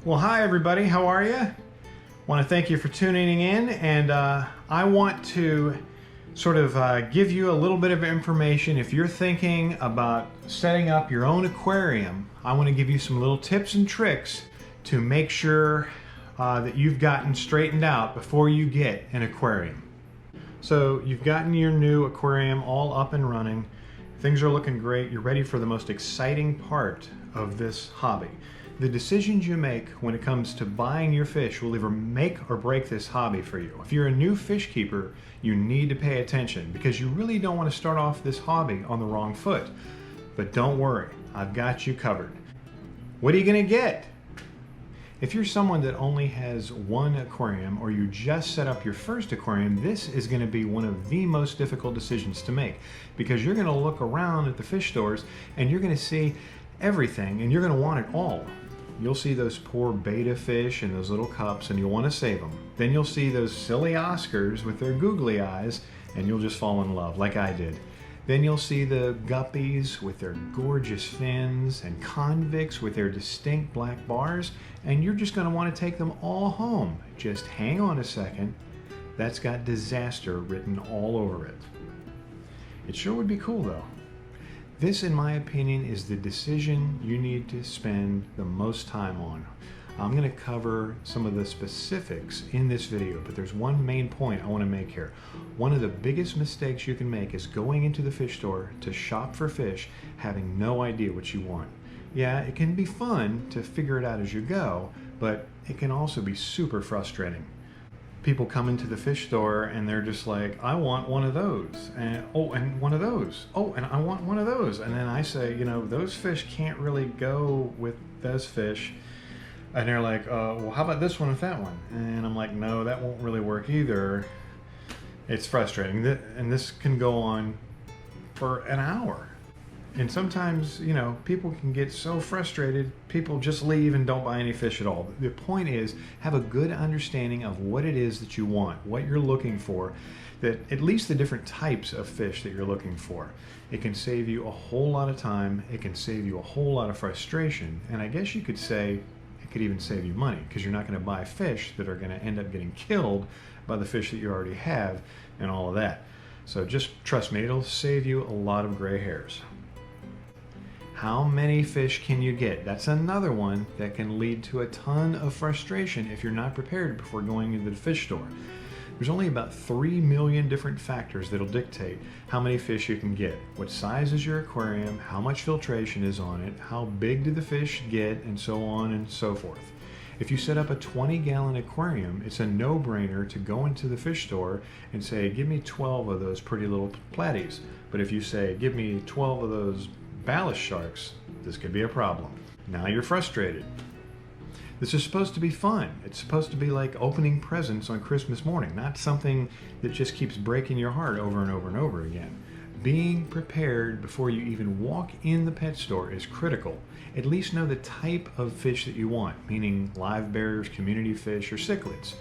Well, hi everybody, how are you? Want to thank you for tuning in, and I want to sort of give you a little bit of information. If you're thinking about setting up your own aquarium, I want to give you some little tips and tricks to make sure that you've gotten straightened out before you get an aquarium. So you've gotten your new aquarium all up and running. Things are looking great. You're ready for the most exciting part of this hobby. The decisions you make when it comes to buying your fish will either make or break this hobby for you. If you're a new fish keeper, you need to pay attention because you really don't want to start off this hobby on the wrong foot. But don't worry, I've got you covered. What are you going to get? If you're someone that only has one aquarium or you just set up your first aquarium, this is going to be one of the most difficult decisions to make because you're going to look around at the fish stores and you're going to see everything and you're going to want it all. You'll see those poor betta fish in those little cups and you'll want to save them. Then you'll see those silly Oscars with their googly eyes and you'll just fall in love like I did. Then you'll see the guppies with their gorgeous fins and convicts with their distinct black bars, and you're just going to want to take them all home. Just hang on a second. That's got disaster written all over it. It sure would be cool though. This, in my opinion, is the decision you need to spend the most time on. I'm going to cover some of the specifics in this video, but there's one main point I want to make here. One of the biggest mistakes you can make is going into the fish store to shop for fish having no idea what you want. Yeah, it can be fun to figure it out as you go, but it can also be super frustrating. People come into the fish store and they're just like, I want one of those, and oh, and one of those, oh, and I want one of those. And then I say, you know, those fish can't really go with those fish. And they're like, well, how about this one with that one? And I'm like, no, that won't really work either. It's frustrating. And this can go on for an hour. And sometimes, you know, people can get so frustrated, people just leave and don't buy any fish at all. The point is, have a good understanding of what it is that you want, what you're looking for, that at least the different types of fish that you're looking for. It can save you a whole lot of time. It can save you a whole lot of frustration. And I guess you could say, could even save you money because you're not going to buy fish that are going to end up getting killed by the fish that you already have and all of that. So just trust me, it'll save you a lot of gray hairs. How many fish can you get? That's another one that can lead to a ton of frustration if you're not prepared before going into the fish store. There's only about 3 million different factors that'll dictate how many fish you can get. What size is your aquarium, how much filtration is on it, how big do the fish get, and so on and so forth. If you set up a 20-gallon aquarium, it's a no-brainer to go into the fish store and say, give me 12 of those pretty little platies. But if you say, give me 12 of those ballast sharks, this could be a problem. Now you're frustrated. This is supposed to be fun. It's supposed to be like opening presents on Christmas morning, not something that just keeps breaking your heart over and over and over again. Being prepared before you even walk in the pet store is critical. At least know the type of fish that you want, meaning live bears, community fish, or cichlids.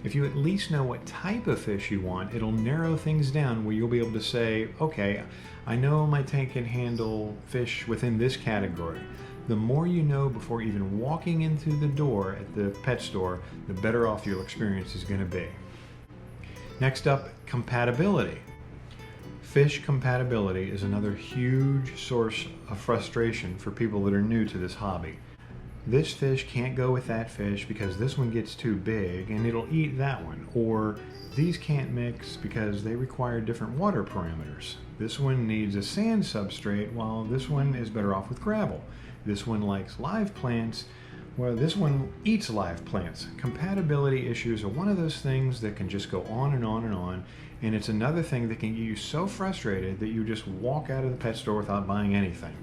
If you at least know what type of fish you want, it'll narrow things down where you'll be able to say, okay, I know my tank can handle fish within this category. The more you know before even walking into the door at the pet store, the better off your experience is going to be. Next up, compatibility. Fish compatibility is another huge source of frustration for people that are new to this hobby. This fish can't go with that fish because this one gets too big and it'll eat that one. Or these can't mix because they require different water parameters. This one needs a sand substrate while this one is better off with gravel. This one likes live plants, well, this one eats live plants. Compatibility issues are one of those things that can just go on and on and on, and it's another thing that can get you so frustrated that you just walk out of the pet store without buying anything.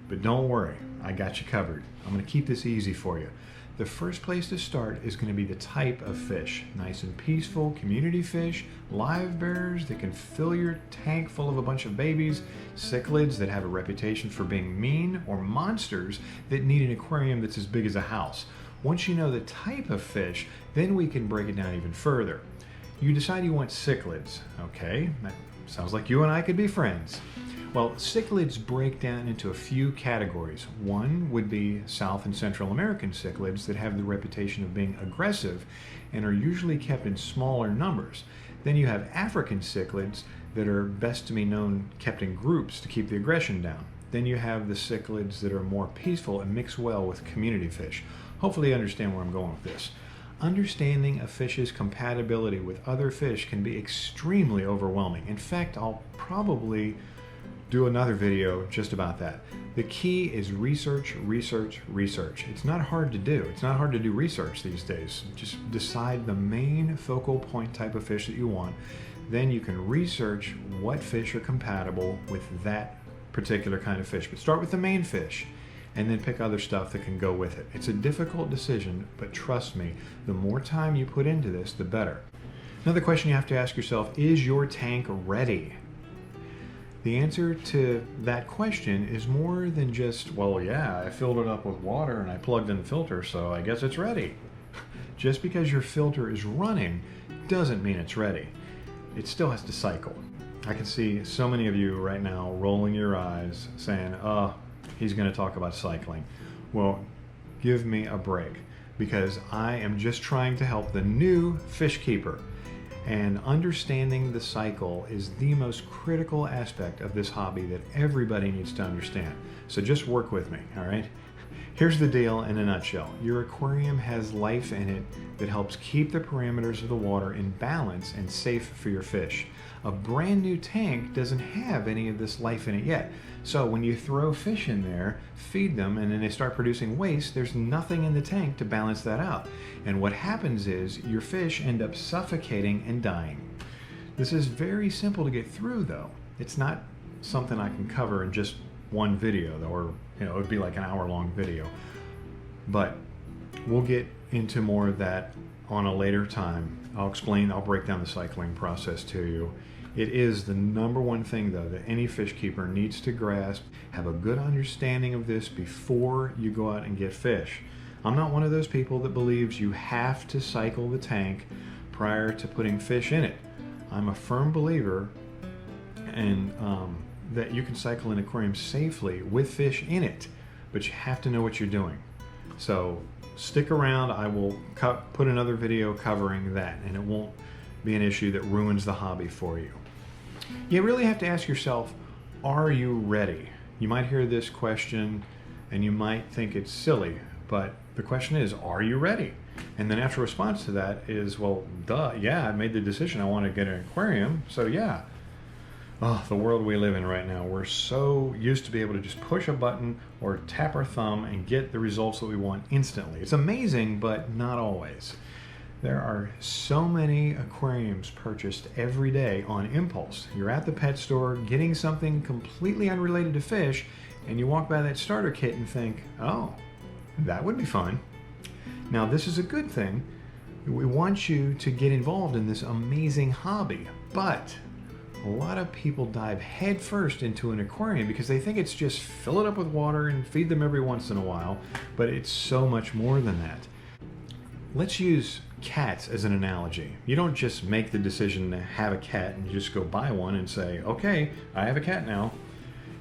But don't worry, I got you covered. I'm going to keep this easy for you. The first place to start is going to be the type of fish. Nice and peaceful community fish, live bears that can fill your tank full of a bunch of babies, cichlids that have a reputation for being mean, or monsters that need an aquarium that's as big as a house. Once you know the type of fish, then we can break it down even further. You decide you want cichlids. Okay, that sounds like you and I could be friends. Well, cichlids break down into a few categories. One would be South and Central American cichlids that have the reputation of being aggressive and are usually kept in smaller numbers. Then you have African cichlids that are best to be known kept in groups to keep the aggression down. Then you have the cichlids that are more peaceful and mix well with community fish. Hopefully you understand where I'm going with this. Understanding a fish's compatibility with other fish can be extremely overwhelming. In fact, I'll probably do another video just about that. The key is research, research, research. It's not hard to do. It's not hard to do research these days. Just decide the main focal point type of fish that you want. Then you can research what fish are compatible with that particular kind of fish. But start with the main fish and then pick other stuff that can go with it. It's a difficult decision, but trust me, the more time you put into this, the better. Another question you have to ask yourself, is your tank ready? The answer to that question is more than just, well, yeah, I filled it up with water and I plugged in the filter, so I guess it's ready. Just because your filter is running doesn't mean it's ready. It still has to cycle. I can see so many of you right now rolling your eyes saying, he's going to talk about cycling. Well, give me a break, because I am just trying to help the new fish keeper. And understanding the cycle is the most critical aspect of this hobby that everybody needs to understand. So just work with me, all right? Here's the deal in a nutshell. Your aquarium has life in it that helps keep the parameters of the water in balance and safe for your fish. A brand new tank doesn't have any of this life in it yet. So when you throw fish in there, feed them, and then they start producing waste, there's nothing in the tank to balance that out. And what happens is your fish end up suffocating and dying. This is very simple to get through though. It's not something I can cover in just one video, or it would be like an hour-long video. But we'll get into more of that on a later time. I'll break down the cycling process to you. It is the number one thing though that any fish keeper needs to grasp. Have a good understanding of this before you go out and get fish. I'm not one of those people that believes you have to cycle the tank prior to putting fish in it. I'm a firm believer in that you can cycle an aquarium safely with fish in it, but you have to know what you're doing. So stick around. I will put another video covering that, and it won't be an issue that ruins the hobby for you. You really have to ask yourself, are you ready? You might hear this question and you might think it's silly, but the question is, are you ready? And the natural response to that is, well, duh, yeah, I made the decision. I want to get an aquarium, so yeah. Oh, the world we live in right now, we're so used to be able to just push a button or tap our thumb and get the results that we want instantly. It's amazing, but not always. There are so many aquariums purchased every day on impulse. You're at the pet store getting something completely unrelated to fish, and you walk by that starter kit and think, oh, that would be fun. Now, this is a good thing. We want you to get involved in this amazing hobby, but a lot of people dive headfirst into an aquarium because they think it's just fill it up with water and feed them every once in a while, but it's so much more than that. Let's use cats as an analogy. You don't just make the decision to have a cat and you just go buy one and say, okay, I have a cat now.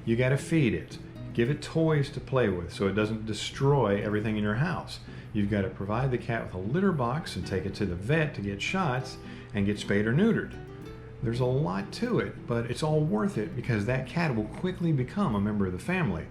You got to feed it. Give it toys to play with so it doesn't destroy everything in your house. You've got to provide the cat with a litter box and take it to the vet to get shots and get spayed or neutered. There's a lot to it, but it's all worth it because that cat will quickly become a member of the family.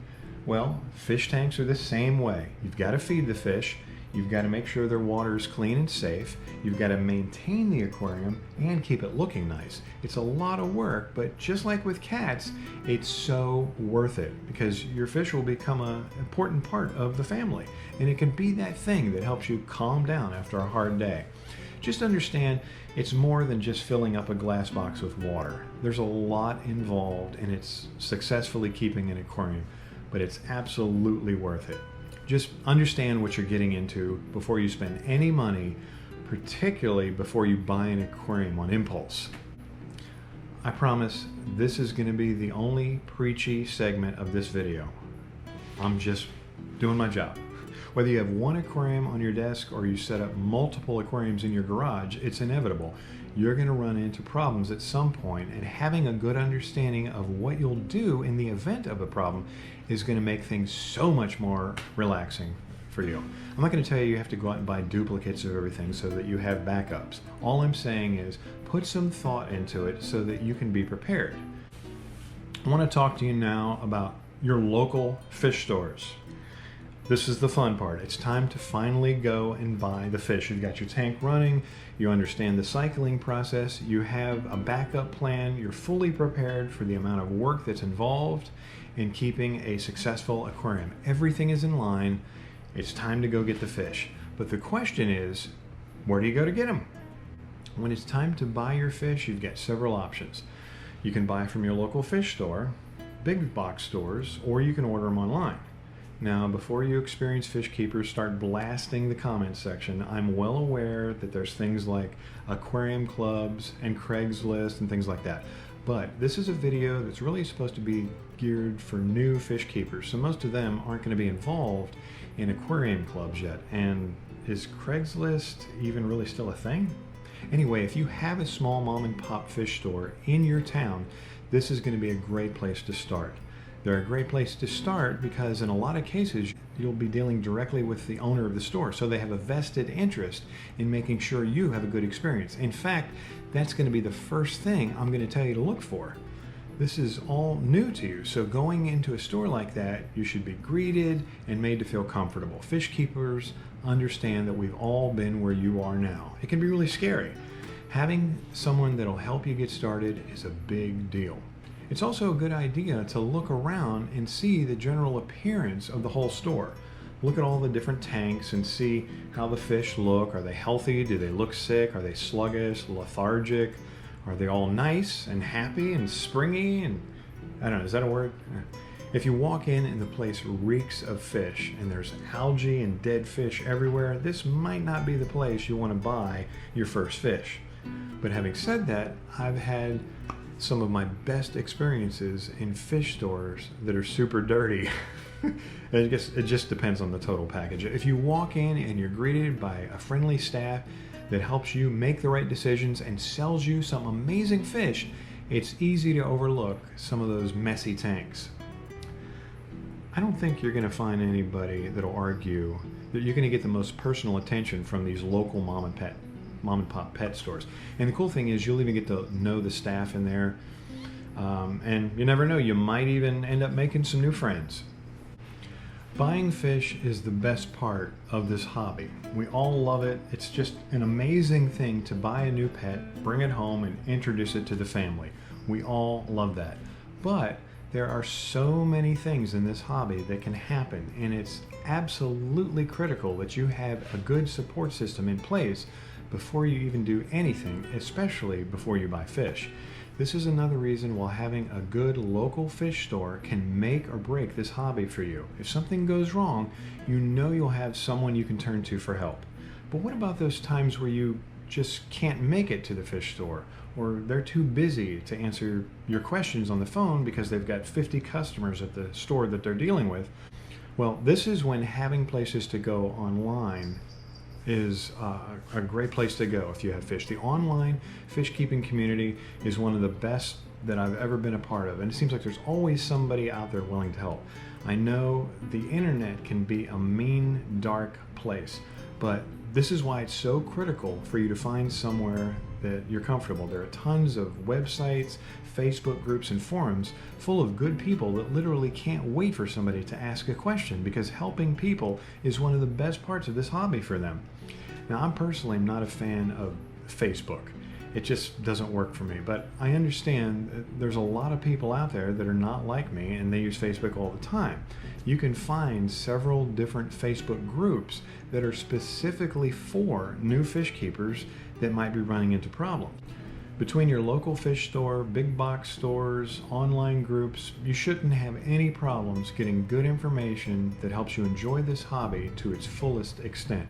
Well, fish tanks are the same way. You've got to feed the fish. You've got to make sure their water is clean and safe. You've got to maintain the aquarium and keep it looking nice. It's a lot of work, but just like with cats, it's so worth it because your fish will become an important part of the family. And it can be that thing that helps you calm down after a hard day. Just understand it's more than just filling up a glass box with water. There's a lot involved in its successfully keeping an aquarium, but it's absolutely worth it. Just understand what you're getting into before you spend any money, particularly before you buy an aquarium on impulse. I promise this is going to be the only preachy segment of this video. I'm just doing my job. Whether you have one aquarium on your desk or you set up multiple aquariums in your garage, it's inevitable. you're going to run into problems at some point, and having a good understanding of what you'll do in the event of a problem is going to make things so much more relaxing for you. I'm not going to tell you have to go out and buy duplicates of everything so that you have backups. All I'm saying is put some thought into it so that you can be prepared. I want to talk to you now about your local fish stores. This is the fun part. It's time to finally go and buy the fish. You've got your tank running, you understand the cycling process, you have a backup plan, you're fully prepared for the amount of work that's involved in keeping a successful aquarium. Everything is in line. It's time to go get the fish. But the question is, where do you go to get them? When it's time to buy your fish, you've got several options. You can buy from your local fish store, big box stores, or you can order them online. Now, before you experienced fish keepers start blasting the comments section, I'm well aware that there's things like aquarium clubs and Craigslist and things like that. But this is a video that's really supposed to be geared for new fish keepers. So most of them aren't going to be involved in aquarium clubs yet. And is Craigslist even really still a thing? Anyway, if you have a small mom and pop fish store in your town, this is going to be a great place to start. They're a great place to start because in a lot of cases, you'll be dealing directly with the owner of the store. So they have a vested interest in making sure you have a good experience. In fact, that's going to be the first thing I'm going to tell you to look for. This is all new to you. So going into a store like that, you should be greeted and made to feel comfortable. Fish keepers understand that we've all been where you are now. It can be really scary. Having someone that'll help you get started is a big deal. It's also a good idea to look around and see the general appearance of the whole store. Look at all the different tanks and see how the fish look. Are they healthy? Do they look sick? Are they sluggish, lethargic? Are they all nice and happy and springy? And I don't know, is that a word? If you walk in and the place reeks of fish and there's algae and dead fish everywhere, this might not be the place you want to buy your first fish. But having said that, I've had some of my best experiences in fish stores that are super dirty. I guess it just depends on the total package. If you walk in and you're greeted by a friendly staff that helps you make the right decisions and sells you some amazing fish, it's easy to overlook some of those messy tanks. I don't think you're going to find anybody that'll argue that you're going to get the most personal attention from these local mom and pop pet stores. And the cool thing is you'll even get to know the staff in there. And you never know, you might even end up making some new friends. Buying fish is the best part of this hobby. We all love it. It's just an amazing thing to buy a new pet, bring it home, and introduce it to the family. We all love that. But there are so many things in this hobby that can happen, and it's absolutely critical that you have a good support system in place before you even do anything, especially before you buy fish. This is another reason why having a good local fish store can make or break this hobby for you. If something goes wrong, you know you'll have someone you can turn to for help. But what about those times where you just can't make it to the fish store, or they're too busy to answer your questions on the phone because they've got 50 customers at the store that they're dealing with? Well, this is when having places to go online is a great place to go if you have fish. The online fish keeping community is one of the best that I've ever been a part of, and it seems like there's always somebody out there willing to help. I know the internet can be a mean, dark place, but this is why it's so critical for you to find somewhere that you're comfortable. There are tons of websites, Facebook groups, and forums full of good people that literally can't wait for somebody to ask a question, because helping people is one of the best parts of this hobby for them. Now, I'm personally not a fan of Facebook. It just doesn't work for me, but I understand that there's a lot of people out there that are not like me and they use Facebook all the time. You can find several different Facebook groups that are specifically for new fish keepers that might be running into problems. Between your local fish store, big box stores, online groups, you shouldn't have any problems getting good information that helps you enjoy this hobby to its fullest extent.